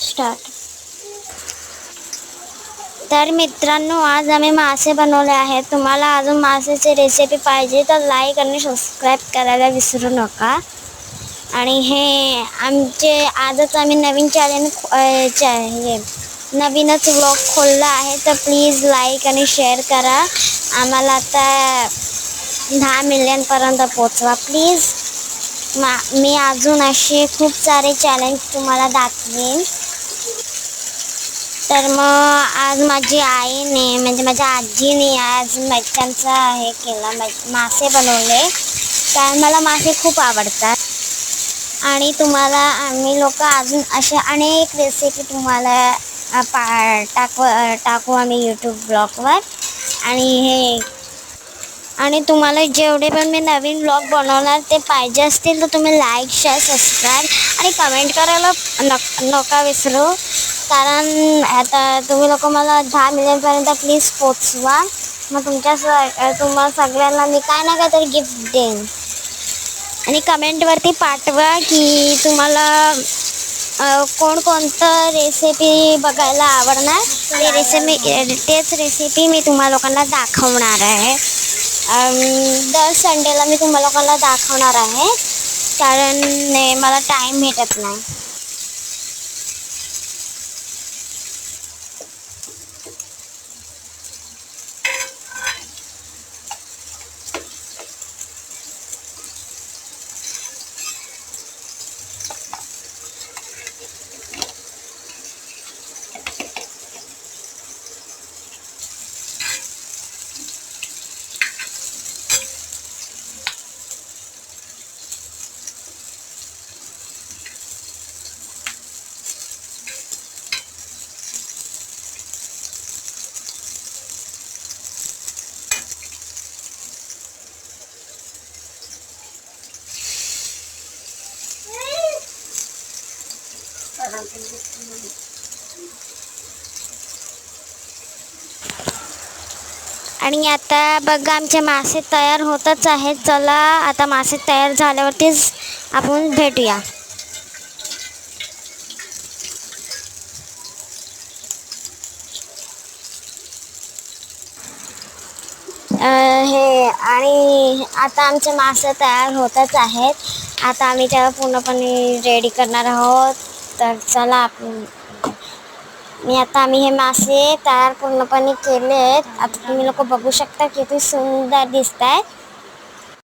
Start. तर मित्रांनो, आज आम्ही मासे बनवले आहेत. तुम्हाला अजून मासेची रेसिपी पाहिजे तर लाईक आणि सबस्क्राईब करायला विसरू नका. आणि हे आमचे आजच आम्ही नवीन नवीनच व्लॉग खोलला आहे, तर प्लीज लाईक आणि शेअर करा. आम्हाला आता 10 मिलियनपर्यंत पोचवा प्लीज. मी अजून असे खूप सारे चॅलेंज तुम्हाला दाखवेन. तर मग आज माझी आईने म्हणजे माझ्या आजीने आज मच्छ्यांचा हे केला, मासे बनवले. कारण मला मासे खूप आवडतात. आणि तुम्हाला आम्ही लोक अजून अशा अनेक रेसिपी तुम्हाला टाकू आम्ही यूट्यूब ब्लॉगवर. आणि तुम्हाला जेवढे पण मी नवीन ब्लॉग बनवणार ते पाहिजे असतील तर तुम्ही लाईक, शेअर, सबस्क्राईब आणि कमेंट करायला नका विसरू. कारण आता तुम्ही लोक मला 10 मिलियनपर्यंत प्लीज पोचवा. मग तुम्हाला सगळ्यांना मी काय ना काय तरी गिफ्ट देईन. आणि कमेंटवरती पाठवा की तुम्हाला कोणकोणतं रेसिपी बघायला आवडणार. तेच रेसिपी मी तुम्हा लोकांना दाखवणार आहे. दर संडेला मी तुम्हा लोकांना दाखवणार आहे, कारण मला टाईम भेटत नाही. आणि आता बघा आमचे मासे तयार होतच आहेत. चला आता मासे तयार झाल्यावरतीच आपण भेटूया. आणि आता आमचे मासे तयार होतच आहेत. आता आम्ही त्याला पूर्णपणे रेडी करणार आहोत. तर चला आम्ही हे मासे तयार पूर्णपणे केले आहेत. आता तुम्ही लोक बघू शकता किती सुंदर दिसत आहेत.